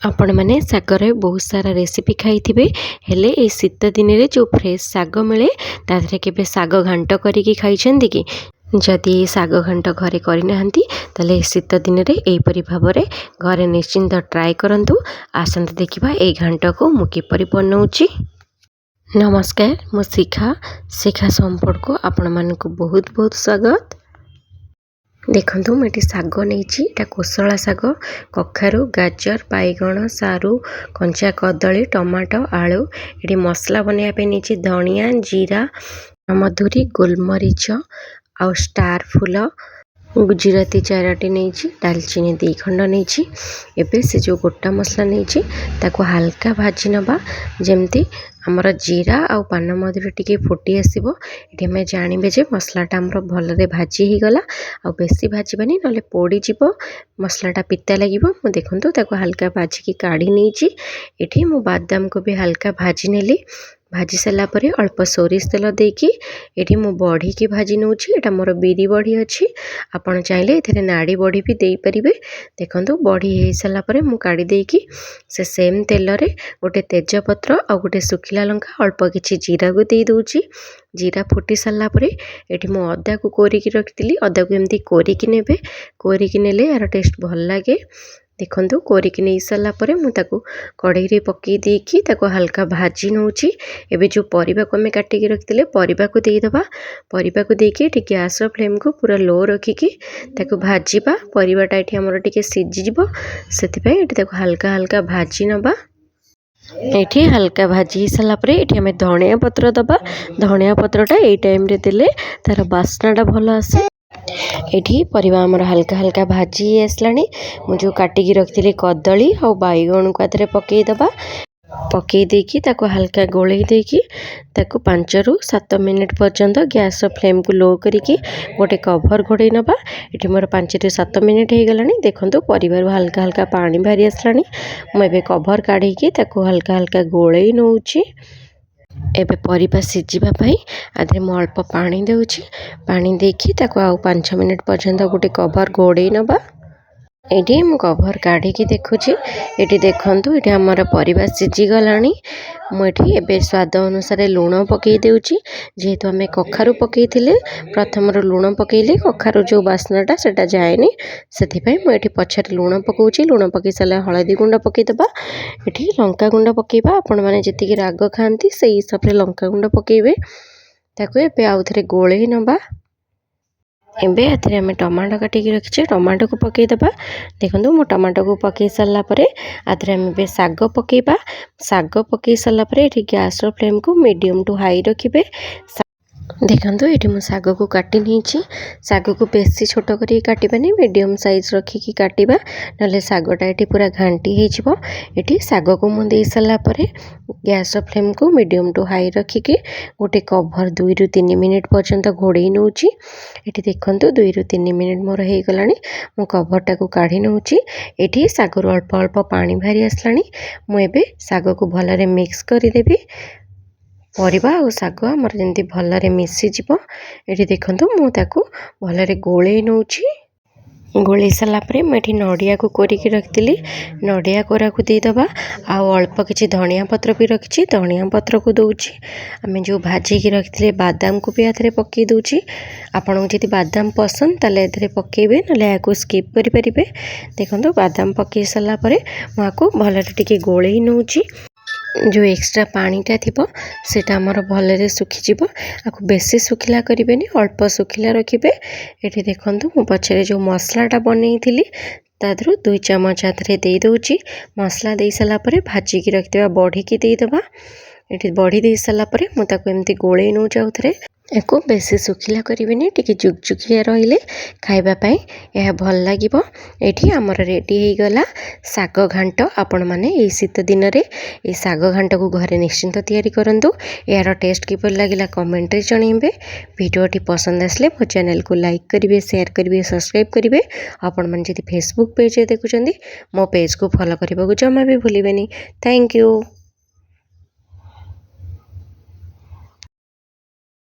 आपण मैंने सागर बहुत सारा रेसिपी खाई थे हेले ए शीत दिन में जो फ्रेश साग मिले तादे के साग घांट करी खाई कि जदि साग घांट घरे करना ताले शीत दिन में यहीपरी भाव में घरे निश्चिंत ट्राए करूँ। आसत देखा ये घांट को मु किपरि बनाऊँगी। नमस्कार, मु शिखा संपड़ को आपण मानक बहुत बहुत स्वागत। देखंतु मैं साग नहीं कोसला साग, कखारु, गाजर, बैगण, सारू, कंचा कदली, टमाटो, आलू। ये मसला बनवाई नहीं धनिया, जीरा, मधुरी, गोलमरीच आ स्टार फूल, गुजराती 4टी नहीं, डालचीनी 2 खंड नहीं। एबे से जो गोटा मसला नहीं ताको हल्का भाजी नबा जमती आमर जीरा आ पान मधुरी टिके फुटी आसो। ये आम जानवे जे मसलाटा आमर भलरे भाजी ही गला आ बेसी भाजबानी ना पोड़ीज मसलाटा पिता लगे। मु देखूँ ताको हल्का भाजिकी काढ़ी नहीं। ये मु बादाम को भी हल्का भाजी नेली। भाजी सारापर अल्प सोरिष तेल देकी ये मु बड़ी की भाजी नौ। यहाँ मोर बिरी बड़ी अच्छी, आपड़ चाहिए ये नाड़ी बड़ी भी दे पारे। देखो बड़ी हो सारापर मु काढ़ी देकी से सेम तेल रे गोटे तेजपत्र आ गोटे सुखिला लंका अल्प किसी जीरा को दे दूची। जीरा फुटी सारापर ये मु अदा को कोरिकी रखी। अदा को एमती कोरिकी नेबे, कोरिकी नेले यार टेस्ट भल लगे। देखो कोरिकी नहीं सारापर मुझे कढ़ई रे पकई देकी हल्का भाजी नौची। एबे जो परिबा को आम काटिकी रखिले परिबा को देदेबा। परिबा को देकी गैस फ्लेम को पूरा लो रखिकी भाजीबा। परिबाटा ये आमर टिके सीझीजिवो सेथिपाई ये हल्का हल्का भाजी नबा। ये हल्का भाजी सारापर ये आम धनिया पत्र दबा। धनिया पत्रटा ये टाइम रे देले तार बास्नाटा भल आसे। ये परिबा आमर हल्का हल्का भाजी आसलानी। मुझे काटिकी रखी कदली आ बैगण को आधे पकईदबा। पकई देकी हल्का गोलई देकी 5 ରୁ 7 मिनिट पर्यंत गैस फ्लेम को लो करिकी गोटे कभर घोड़े नबा। ये मोर 5 ରୁ 7 मिनिट हो गलानी। देखो परिवार हल्का हल्का पानी बाहरी आसलानी। मुझे कभर काढ़ी हल्का हल्का गोलई नौची। एबे परिबा सिझिबा आधे मु अल्प पानी देउची। पानी देकी 5 मिनिट पर्यंत गोटे कभर घोड़े नबा। ये मु कभर काढ़ी देखुची। ये देखंतु ये आमर परिबा सिझीगलानी। मुझे स्वाद अनुसार लुण पकई देउची। जेहेतु आम कखारु पकई प्रथम लुण पकईले कखारु जो बास्नाटा सेटा जाएनी से मुझे पछारे लुण पकाउची। लुण पकई सारा हलदी गुंड पकईदबा। ये लंका गुंड पकईबा आपण मैंने जी राग खाती से हिसाब से लंका गुंड पकईबे। ताको आउ थे गोलई नबा। एबे एथरे आम टमाटो काटिकी रखीचे टमाटो को पकईदबा। देखो मो टमाटो को पकई सारापर आधे आम साग पकईबा। साग पकई सारापर ये गैस फ्लेम को मीडियम टू हाई रखिए। देखो ये मु साग को काटी नहीं। साग को बेसी छोट करी काटबानी मीडियम साइज रखिकी काटिबा ना सागटा ये पूरा घांटी हो। ये साग को मुझे सारापर गैस फ्लेम को मीडियम टू हाई रखिकी गोटे कभर 2 ରୁ 3 मिनिट पर्यंत घोड़े नौची। ये देखो 2 ରୁ 3 मिनिट मोर हो गलानी। मु कभरटा को काढ़ी नौची। ये सागर अल्प अल्प पानी बाहरी आसलानी। मुझे साग को भलरे मिक्स करदेवी। परिबा और साग आमर जमी भलरे मिसीज। ये देखो मुझे भलरे गोलई नौची। गोलई सारापर मुझे नड़िया को कोरिकी रखी। नड़िया कोरा को देदबा। आउ अल्प किसी धनिया पत्र भी रखी। धनिया पत्र को दूची। आम जो भाजिकी रखी बादाम को भी आधे पकई दूची। आपन को बादाम पसंद ताले एथरे पकेबे ना या स्किप करें। देखो बादाम पकई सारापर मुझे भलरे टिके गोलई नौची। जो एक्स्ट्रा पानीटा थी सेटा आमर भलरे सुखीज। आपको बेसी सुखिला करें अल्प सुखिला रखिए। ये देखो मु पछरे जो मसलाटा बनई थी तादरू 2 चमच हाथ दे दूची। मसला दे सारापर भाजिकी रखिदेबा बड़ी की देदेबा। ये बड़ी दे सारापर मुझे एमती गोलई नौ थे। एको बेसी सुखिला करें टी जुकजुकिया रहिले खाइबापी यह भल लगे। ये आमर रेडी हो गला साग घांट। आपण मैंने ये शीत दिन में ये साग घांट को घरे निश्चिंत तैयारी करूँ। यार टेस्ट किपर लगे कमेंट जनइबे। भिडियोटी पसंद आसले मो चैनल को लाइक करेंगे, शेयर करेंगे, सब्सक्राइब करेंगे। आपण मैंने जब फेसबुक पेज देखुं मो पेज को फॉलो करने को जमा भी भूलें। Thank you.